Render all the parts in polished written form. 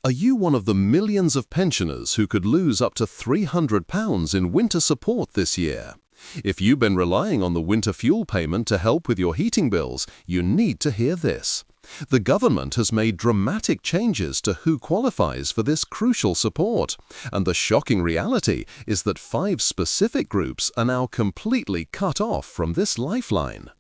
Are you one of the millions of pensioners who could lose up to £300 in winter support this year? If you've been relying on the winter fuel payment to help with your heating bills, you need to hear this. The government has made dramatic changes to who qualifies for this crucial support, and the shocking reality is that 5 specific groups are now completely cut off from this lifeline.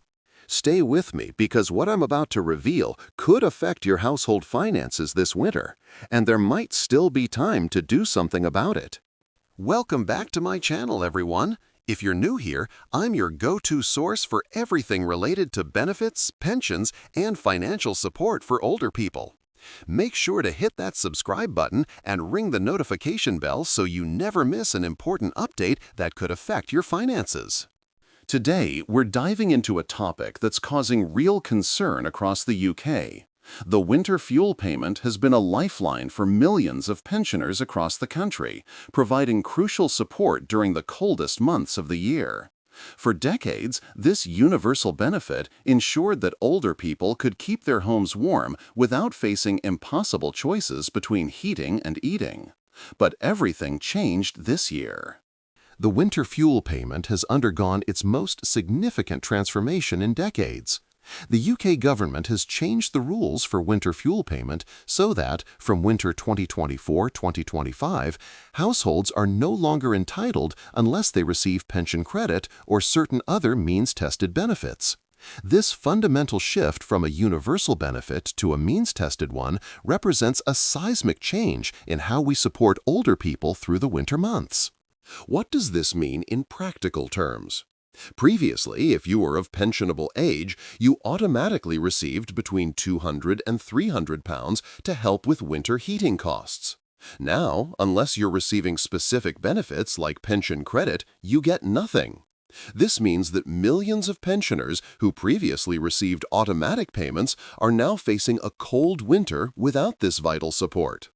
Stay with me because what I'm about to reveal could affect your household finances this winter, and there might still be time to do something about it. Welcome back to my channel, everyone. If you're new here, I'm your go-to source for everything related to benefits, pensions, and financial support for older people. Make sure to hit that subscribe button and ring the notification bell so you never miss an important update that could affect your finances. Today, we're diving into a topic that's causing real concern across the UK. The winter fuel payment has been a lifeline for millions of pensioners across the country, providing crucial support during the coldest months of the year. For decades, this universal benefit ensured that older people could keep their homes warm without facing impossible choices between heating and eating. But everything changed this year. The winter fuel payment has undergone its most significant transformation in decades. The UK government has changed the rules for winter fuel payment so that, from winter 2024-2025, households are no longer entitled unless they receive pension credit or certain other means-tested benefits. This fundamental shift from a universal benefit to a means-tested one represents a seismic change in how we support older people through the winter months. What does this mean in practical terms? Previously, if you were of pensionable age, you automatically received between £200 and £300 to help with winter heating costs. Now, unless you're receiving specific benefits like pension credit, you get nothing. This means that millions of pensioners who previously received automatic payments are now facing a cold winter without this vital support.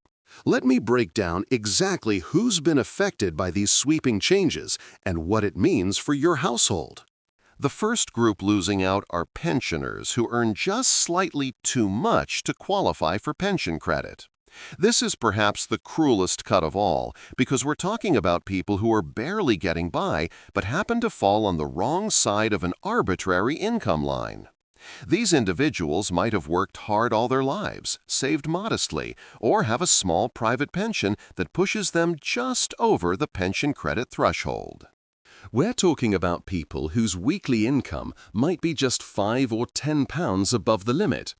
Let me break down exactly who's been affected by these sweeping changes and what it means for your household. The first group losing out are pensioners who earn just slightly too much to qualify for pension credit. This is perhaps the cruelest cut of all because we're talking about people who are barely getting by but happen to fall on the wrong side of an arbitrary income line. These individuals might have worked hard all their lives, saved modestly, or have a small private pension that pushes them just over the pension credit threshold. We're talking about people whose weekly income might be just £5 or £10 above the limit.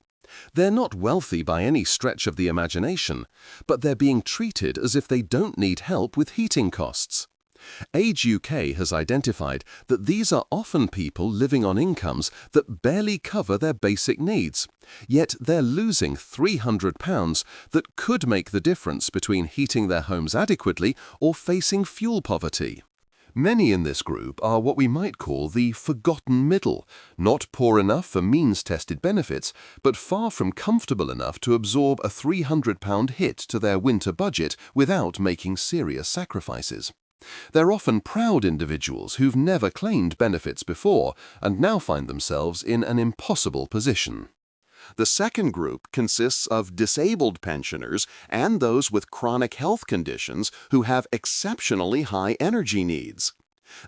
They're not wealthy by any stretch of the imagination, but they're being treated as if they don't need help with heating costs. Age UK has identified that these are often people living on incomes that barely cover their basic needs, yet they're losing £300 that could make the difference between heating their homes adequately or facing fuel poverty. Many in this group are what we might call the forgotten middle, not poor enough for means-tested benefits, but far from comfortable enough to absorb a £300 hit to their winter budget without making serious sacrifices. They're often proud individuals who've never claimed benefits before and now find themselves in an impossible position. The second group consists of disabled pensioners and those with chronic health conditions who have exceptionally high energy needs.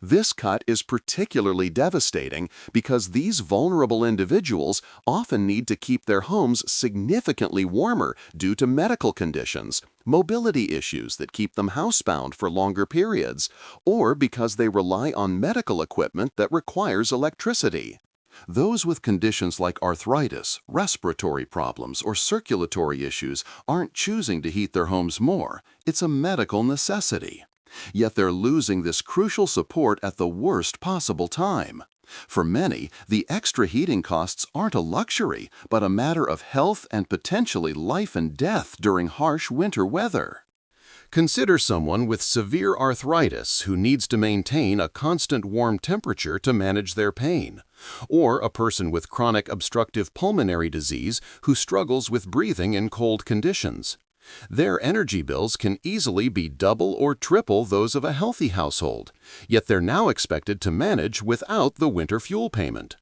This cut is particularly devastating because these vulnerable individuals often need to keep their homes significantly warmer due to medical conditions, mobility issues that keep them housebound for longer periods, or because they rely on medical equipment that requires electricity. Those with conditions like arthritis, respiratory problems, or circulatory issues aren't choosing to heat their homes more. It's a medical necessity. Yet they're losing this crucial support at the worst possible time. For many, the extra heating costs aren't a luxury, but a matter of health and potentially life and death during harsh winter weather. Consider someone with severe arthritis who needs to maintain a constant warm temperature to manage their pain, or a person with chronic obstructive pulmonary disease who struggles with breathing in cold conditions. Their energy bills can easily be double or triple those of a healthy household, yet they're now expected to manage without the winter fuel payment.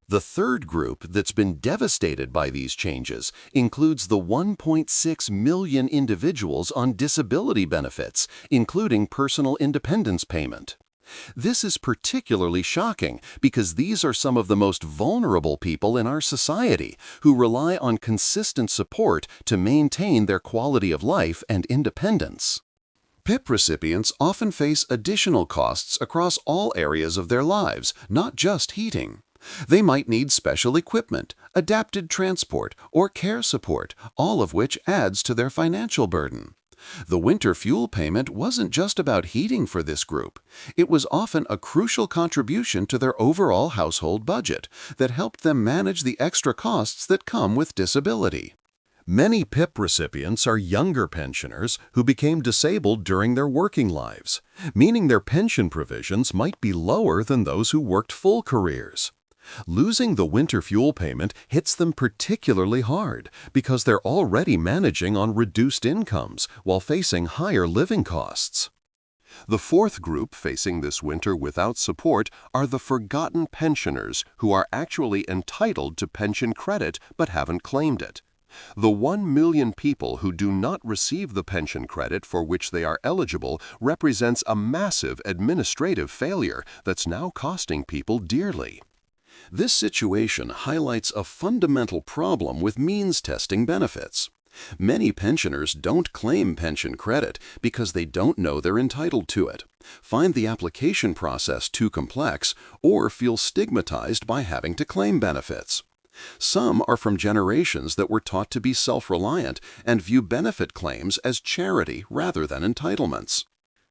The third group that's been devastated by these changes includes the 1.6 million individuals on disability benefits, including personal independence payment. This is particularly shocking because these are some of the most vulnerable people in our society who rely on consistent support to maintain their quality of life and independence. PIP recipients often face additional costs across all areas of their lives, not just heating. They might need special equipment, adapted transport, or care support, all of which adds to their financial burden. The winter fuel payment wasn't just about heating for this group. It was often a crucial contribution to their overall household budget that helped them manage the extra costs that come with disability. Many PIP recipients are younger pensioners who became disabled during their working lives, meaning their pension provisions might be lower than those who worked full careers. Losing the winter fuel payment hits them particularly hard because they're already managing on reduced incomes while facing higher living costs. The fourth group facing this winter without support are the forgotten pensioners who are actually entitled to pension credit but haven't claimed it. The 1 million people who do not receive the pension credit for which they are eligible represents a massive administrative failure that's now costing people dearly. This situation highlights a fundamental problem with means testing benefits. Many pensioners don't claim pension credit because they don't know they're entitled to it, find the application process too complex, or feel stigmatized by having to claim benefits. Some are from generations that were taught to be self-reliant and view benefit claims as charity rather than entitlements.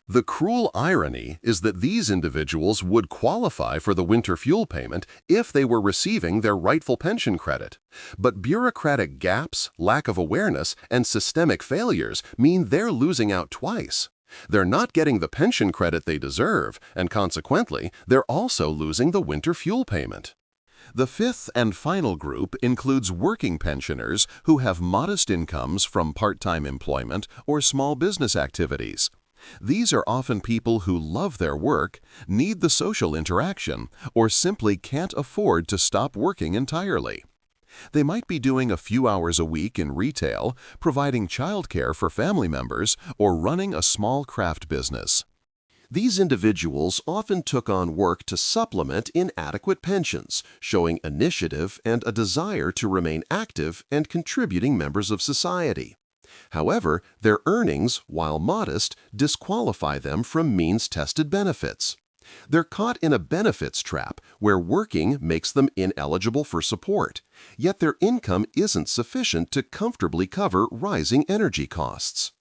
The cruel irony is that these individuals would qualify for the winter fuel payment if they were receiving their rightful pension credit. But bureaucratic gaps, lack of awareness, and systemic failures mean they're losing out twice. They're not getting the pension credit they deserve, and consequently, they're also losing the winter fuel payment. The fifth and final group includes working pensioners who have modest incomes from part-time employment or small business activities. These are often people who love their work, need the social interaction, or simply can't afford to stop working entirely. They might be doing a few hours a week in retail, providing childcare for family members, or running a small craft business. These individuals often took on work to supplement inadequate pensions, showing initiative and a desire to remain active and contributing members of society. However, their earnings, while modest, disqualify them from means-tested benefits. They're caught in a benefits trap where working makes them ineligible for support, yet their income isn't sufficient to comfortably cover rising energy costs.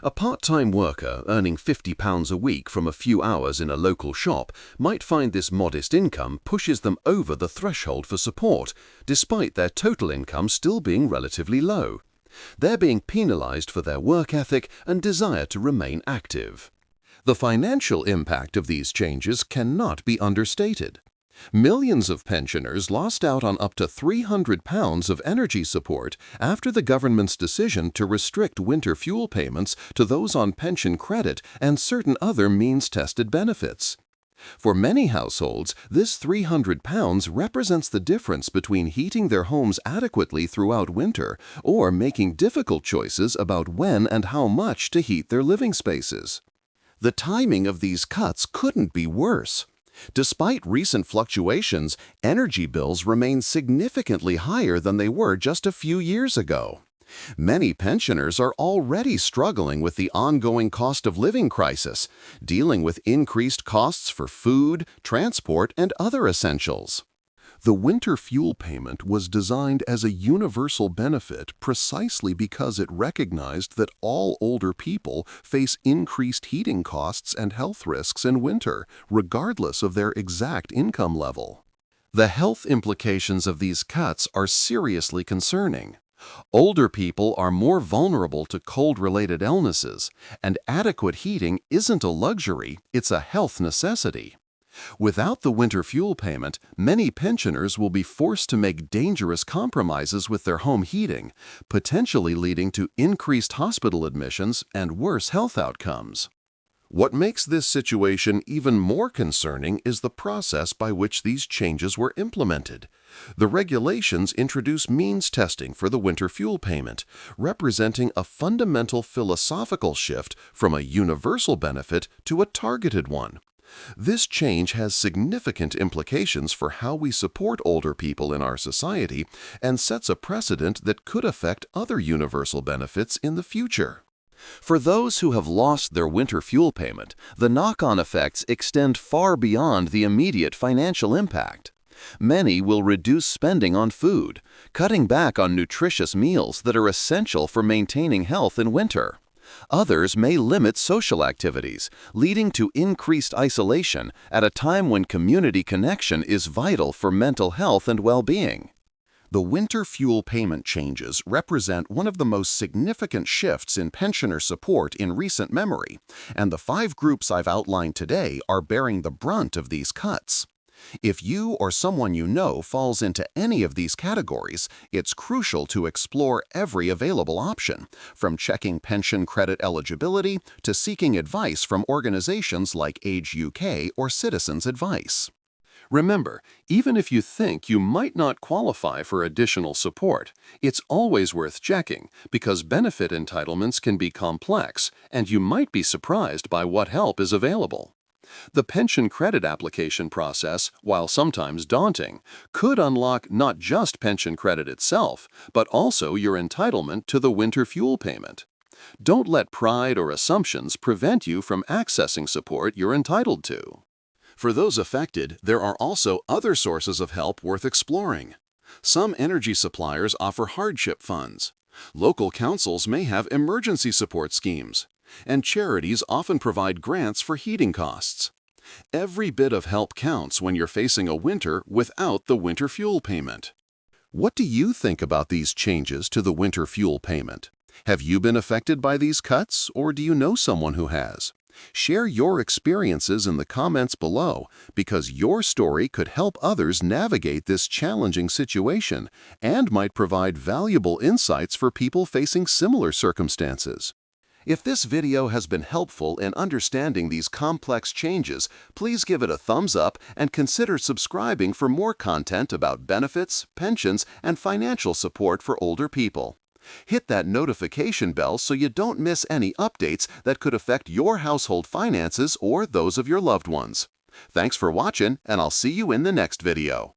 A part-time worker earning £50 a week from a few hours in a local shop might find this modest income pushes them over the threshold for support, despite their total income still being relatively low. They're being penalized for their work ethic and desire to remain active. The financial impact of these changes cannot be understated. Millions of pensioners lost out on up to £300 of energy support after the government's decision to restrict winter fuel payments to those on pension credit and certain other means-tested benefits. For many households, this £300 represents the difference between heating their homes adequately throughout winter or making difficult choices about when and how much to heat their living spaces. The timing of these cuts couldn't be worse. Despite recent fluctuations, energy bills remain significantly higher than they were just a few years ago. Many pensioners are already struggling with the ongoing cost of living crisis, dealing with increased costs for food, transport, and other essentials. The winter fuel payment was designed as a universal benefit precisely because it recognized that all older people face increased heating costs and health risks in winter, regardless of their exact income level. The health implications of these cuts are seriously concerning. Older people are more vulnerable to cold-related illnesses, and adequate heating isn't a luxury, it's a health necessity. Without the winter fuel payment, many pensioners will be forced to make dangerous compromises with their home heating, potentially leading to increased hospital admissions and worse health outcomes. What makes this situation even more concerning is the process by which these changes were implemented. The regulations introduce means testing for the winter fuel payment, representing a fundamental philosophical shift from a universal benefit to a targeted one. This change has significant implications for how we support older people in our society and sets a precedent that could affect other universal benefits in the future. For those who have lost their winter fuel payment, the knock-on effects extend far beyond the immediate financial impact. Many will reduce spending on food, cutting back on nutritious meals that are essential for maintaining health in winter. Others may limit social activities, leading to increased isolation at a time when community connection is vital for mental health and well-being. The winter fuel payment changes represent one of the most significant shifts in pensioner support in recent memory, and the 5 groups I've outlined today are bearing the brunt of these cuts. If you or someone you know falls into any of these categories, it's crucial to explore every available option, from checking pension credit eligibility to seeking advice from organizations like Age UK or Citizens Advice. Remember, even if you think you might not qualify for additional support, it's always worth checking because benefit entitlements can be complex and you might be surprised by what help is available. The pension credit application process, while sometimes daunting, could unlock not just pension credit itself, but also your entitlement to the winter fuel payment. Don't let pride or assumptions prevent you from accessing support you're entitled to. For those affected, there are also other sources of help worth exploring. Some energy suppliers offer hardship funds. Local councils may have emergency support schemes. And charities often provide grants for heating costs. Every bit of help counts when you're facing a winter without the winter fuel payment. What do you think about these changes to the winter fuel payment? Have you been affected by these cuts, or do you know someone who has? Share your experiences in the comments below because your story could help others navigate this challenging situation and might provide valuable insights for people facing similar circumstances. If this video has been helpful in understanding these complex changes, please give it a thumbs up and consider subscribing for more content about benefits, pensions, and financial support for older people. Hit that notification bell so you don't miss any updates that could affect your household finances or those of your loved ones. Thanks for watching, and I'll see you in the next video.